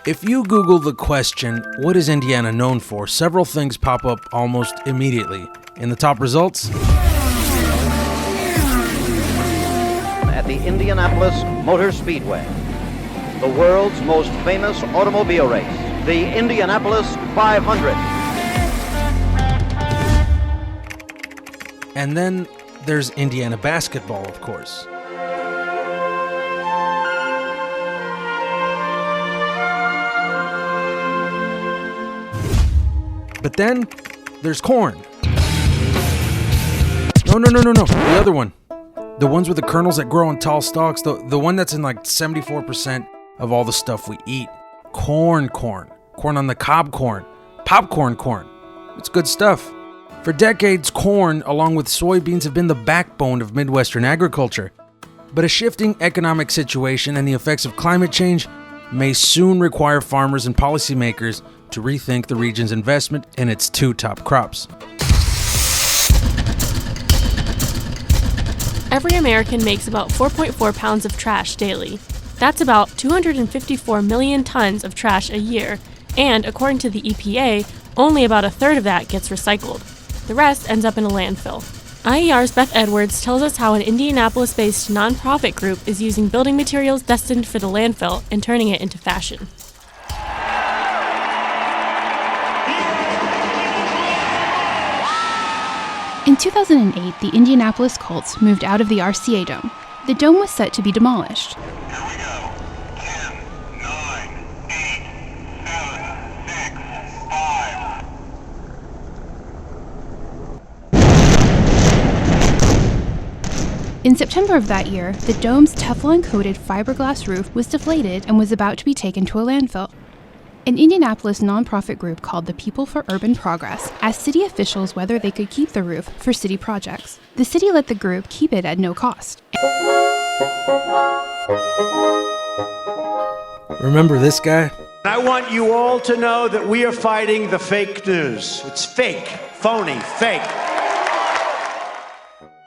If you Google the question, what is Indiana known for, several things pop up almost immediately. In the top results, at the Indianapolis Motor Speedway, the world's most famous automobile race, the Indianapolis 500. and then there's Indiana basketball, of course. But then there's corn. No. The other one. The ones with the kernels that grow on tall stalks. The one that's in like 74% of all the stuff we eat. Corn. Corn on the cob corn. Popcorn corn. It's good stuff. For decades, corn, along with soybeans, have been the backbone of Midwestern agriculture. But a shifting economic situation and the effects of climate change may soon require farmers and policymakers to rethink the region's investment in its two top crops. Every American makes about 4.4 pounds of trash daily. That's about 254 million tons of trash a year, and according to the EPA, only about a third of that gets recycled. The rest ends up in a landfill. IER's Beth Edwards tells us how an Indianapolis-based nonprofit group is using building materials destined for the landfill and turning it into fashion. In 2008, the Indianapolis Colts moved out of the RCA Dome. The dome was set to be demolished. Here we go. 10, 9, 8, 7, 6, 5. In September of that year, the dome's Teflon-coated fiberglass roof was deflated and was about to be taken to a landfill. An Indianapolis nonprofit group called the People for Urban Progress asked city officials whether they could keep the roof for city projects. The city let the group keep it at no cost. Remember this guy? I want you all to know that we are fighting the fake news. It's fake, phony, fake.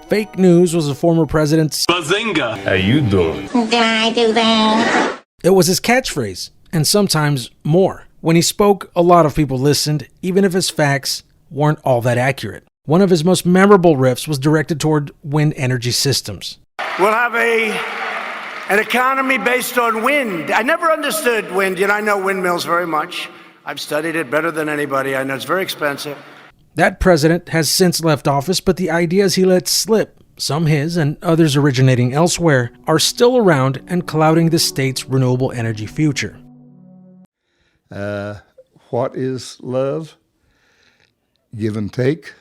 Fake news was the former president's Bazinga! How you doing? Did I do that? It was his catchphrase, and sometimes more. When he spoke, a lot of people listened, even if his facts weren't all that accurate. One of his most memorable riffs was directed toward wind energy systems. We'll have an economy based on wind. I never understood wind. I know windmills very much. I've studied it better than anybody. I know it's very expensive. That president has since left office, but the ideas he let slip, some his and others originating elsewhere, are still around and clouding the state's renewable energy future. What is love? Give and take.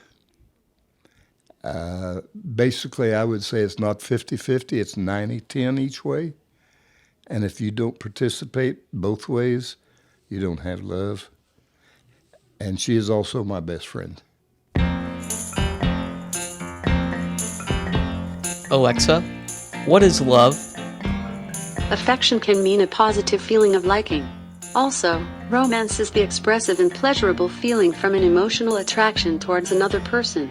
Basically, I would say it's not 50-50, it's 90-10 each way. And if you don't participate both ways, you don't have love. And she is also my best friend. Alexa, what is love? Affection can mean a positive feeling of liking. Also, romance is the expressive and pleasurable feeling from an emotional attraction towards another person.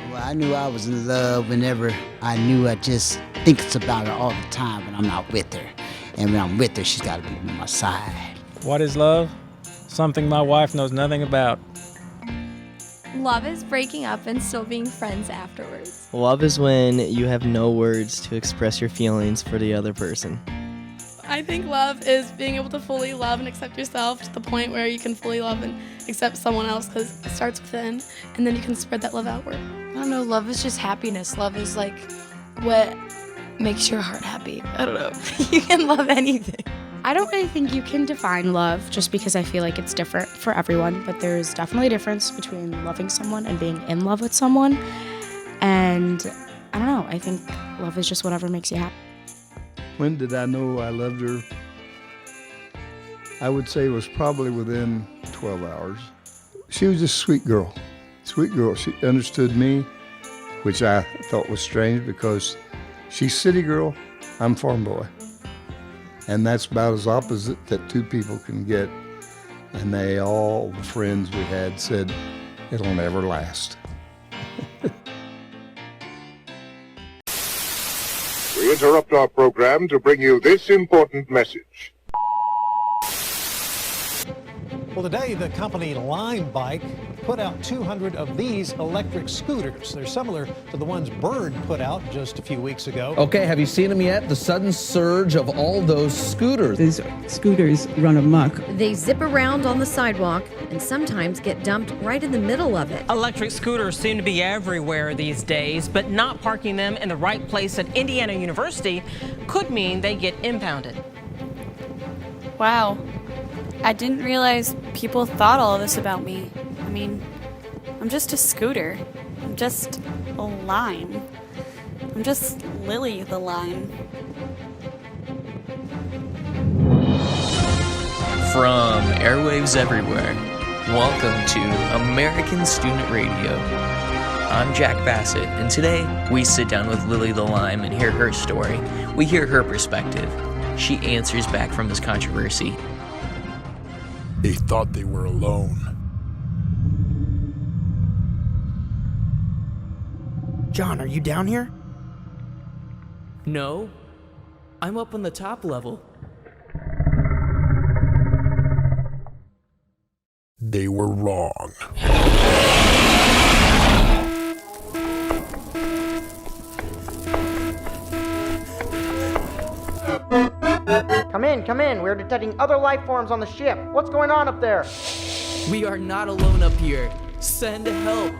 Well, I knew I was in love whenever I knew I just thinks about her all the time when I'm not with her. And when I'm with her, she's got to be on my side. What is love? Something my wife knows nothing about. Love is breaking up and still being friends afterwards. Love is when you have no words to express your feelings for the other person. I think love is being able to fully love and accept yourself to the point where you can fully love and accept someone else, because it starts within, and then you can spread that love outward. I don't know, love is just happiness. Love is like what makes your heart happy. I don't know. You can love anything. I don't really think you can define love just because I feel like it's different for everyone, but there's definitely a difference between loving someone and being in love with someone. And I don't know, I think love is just whatever makes you happy. When did I know I loved her? I would say it was probably within 12 hours. She was just a sweet girl. Sweet girl. She understood me, which I thought was strange because she's city girl, I'm farm boy. And that's about as opposite that two people can get. And all the friends we had said, it'll never last. We interrupt our program to bring you this important message. Well, today the company Lime Bike put out 200 of these electric scooters. They're similar to the ones Bird put out just a few weeks ago. Okay, have you seen them yet? The sudden surge of all those scooters. These scooters run amok. They zip around on the sidewalk and sometimes get dumped right in the middle of it. Electric scooters seem to be everywhere these days, but not parking them in the right place at Indiana University could mean they get impounded. Wow. I didn't realize people thought all of this about me. I mean, I'm just a scooter. I'm just a lime. I'm just Lily the lime. From airwaves everywhere, welcome to American Student Radio. I'm Jack Bassett, and today we sit down with Lily the Lime and hear her story. We hear her perspective. She answers back from this controversy. They thought they were alone. John, are you down here? No, I'm up on the top level. They were wrong. Come in. We're detecting other life forms on the ship. What's going on up there? We are not alone up here. Send help.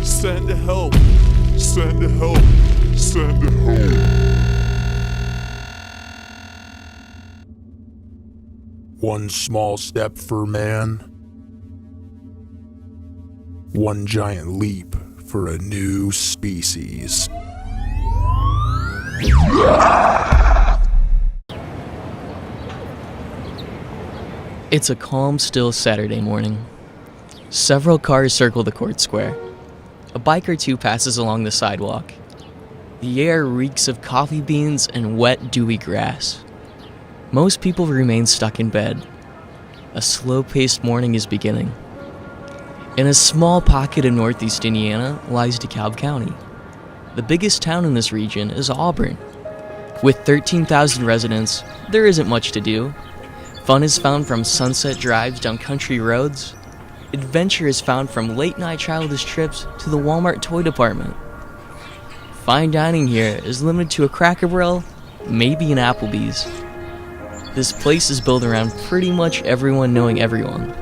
Send help. Send help. Send help. One small step for man, one giant leap for a new species. It's a calm, still Saturday morning. Several cars circle the court square. A bike or two passes along the sidewalk. The air reeks of coffee beans and wet, dewy grass. Most people remain stuck in bed. A slow-paced morning is beginning. In a small pocket of northeast Indiana lies DeKalb County. The biggest town in this region is Auburn. With 13,000 residents, there isn't much to do. Fun is found from sunset drives down country roads. Adventure is found from late-night childish trips to the Walmart toy department. Fine dining here is limited to a Cracker Barrel, maybe an Applebee's. This place is built around pretty much everyone knowing everyone.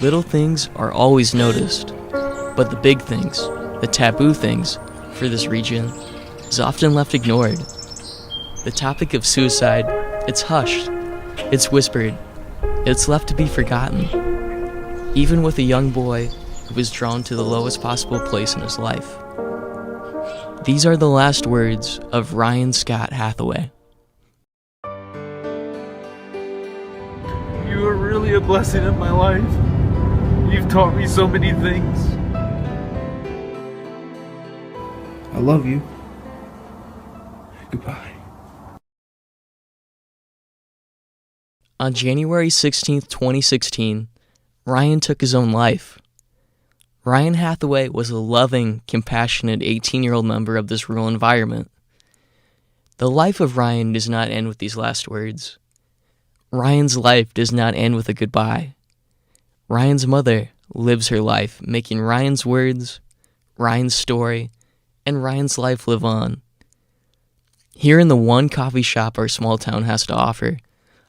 Little things are always noticed, but the big things, the taboo things, for this region, is often left ignored. The topic of suicide, it's hushed, it's whispered, it's left to be forgotten. Even with a young boy who was drawn to the lowest possible place in his life. These are the last words of Ryan Scott Hathaway. You are really a blessing in my life. You've taught me so many things. I love you. Goodbye. On January 16th, 2016, Ryan took his own life. Ryan Hathaway was a loving, compassionate 18-year-old member of this rural environment. The life of Ryan does not end with these last words. Ryan's life does not end with a goodbye. Ryan's mother lives her life, making Ryan's words, Ryan's story, and Ryan's life live on. Here in the one coffee shop our small town has to offer,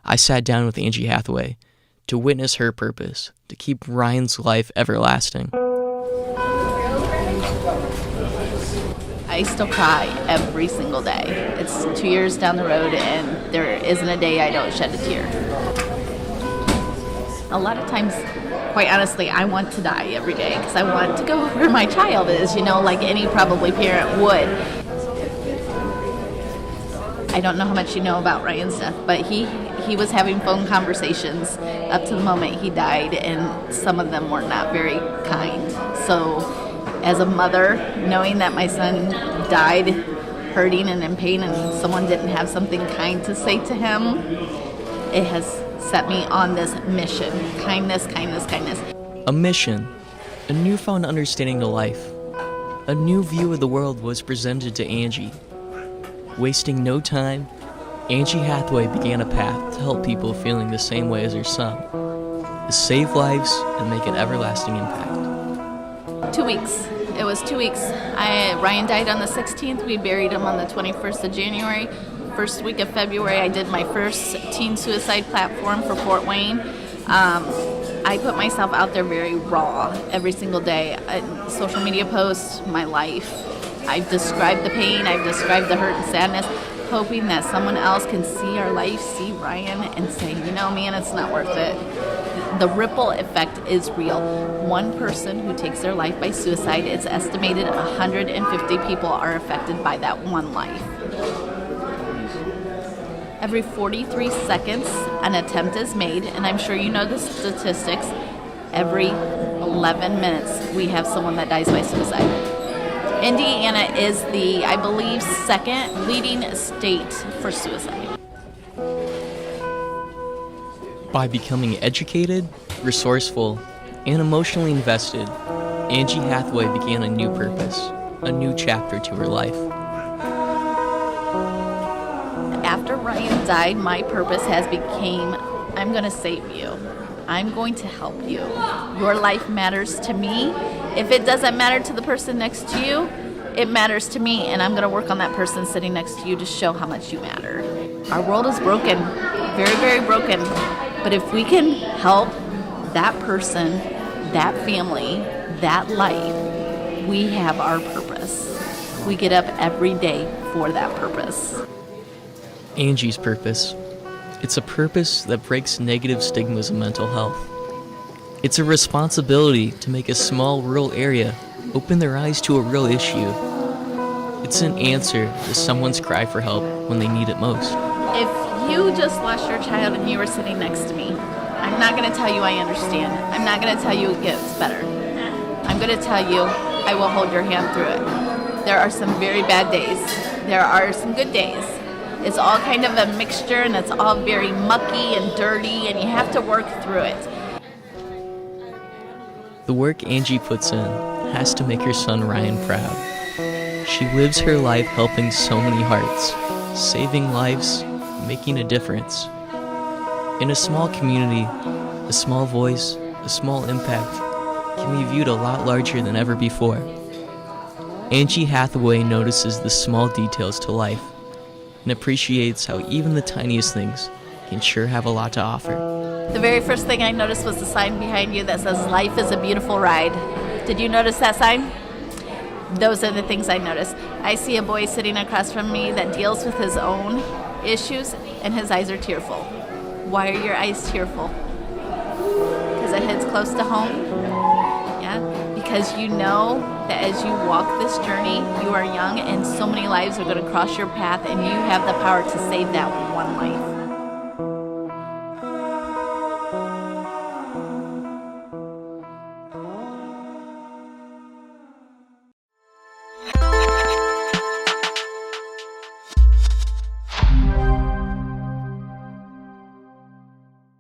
I sat down with Angie Hathaway to witness her purpose, to keep Ryan's life everlasting. I still cry every single day. It's 2 years down the road and there isn't a day I don't shed a tear. A lot of times, quite honestly, I want to die every day because I want to go where my child is, like any probably parent would. I don't know how much you know about Ryan's death, but he was having phone conversations up to the moment he died, and some of them were not very kind. So as a mother, knowing that my son died hurting and in pain and someone didn't have something kind to say to him, it has set me on this mission. Kindness, kindness, kindness. A mission A newfound understanding to life, a new view of the world was presented to Angie. Wasting no time, Angie Hathaway began a path to help people feeling the same way as her son, to save lives and make an everlasting impact. 2 weeks. It was 2 weeks. Ryan died on the 16th. We buried him on the 21st of January. First week of February, I did my first teen suicide platform for Fort Wayne. I put myself out there very raw every single day. Social media posts, my life. I've described the pain, I've described the hurt and sadness, hoping that someone else can see our life, see Ryan, and say, you know, man, it's not worth it. The ripple effect is real. One person who takes their life by suicide, it's estimated 150 people are affected by that one life. Every 43 seconds, an attempt is made, and I'm sure you know the statistics. Every 11 minutes, we have someone that dies by suicide. Indiana is the, I believe, second leading state for suicide. By becoming educated, resourceful, and emotionally invested, Angie Hathaway began a new purpose, a new chapter to her life. After Ryan died, my purpose has became, I'm going to save you. I'm going to help you. Your life matters to me. If it doesn't matter to the person next to you, it matters to me, and I'm going to work on that person sitting next to you to show how much you matter. Our world is broken, very, very broken. But if we can help that person, that family, that life, we have our purpose. We get up every day for that purpose. Angie's purpose. It's a purpose that breaks negative stigmas of mental health. It's a responsibility to make a small rural area open their eyes to a real issue. It's an answer to someone's cry for help when they need it most. If you just lost your child and you were sitting next to me, I'm not going to tell you I understand. I'm not going to tell you it gets better. I'm going to tell you I will hold your hand through it. There are some very bad days. There are some good days. It's all kind of a mixture, and it's all very mucky and dirty, and you have to work through it. The work Angie puts in has to make her son Ryan proud. She lives her life helping so many hearts, saving lives, making a difference. In a small community, a small voice, a small impact can be viewed a lot larger than ever before. Angie Hathaway notices the small details to life and appreciates how even the tiniest things can sure have a lot to offer. The very first thing I noticed was the sign behind you that says, "Life is a beautiful ride." Did you notice that sign? Those are the things I noticed. I see a boy sitting across from me that deals with his own issues, and his eyes are tearful. Why are your eyes tearful? Because it hits close to home? Yeah? Because you know that as you walk this journey, you are young, and so many lives are going to cross your path, and you have the power to save that one life.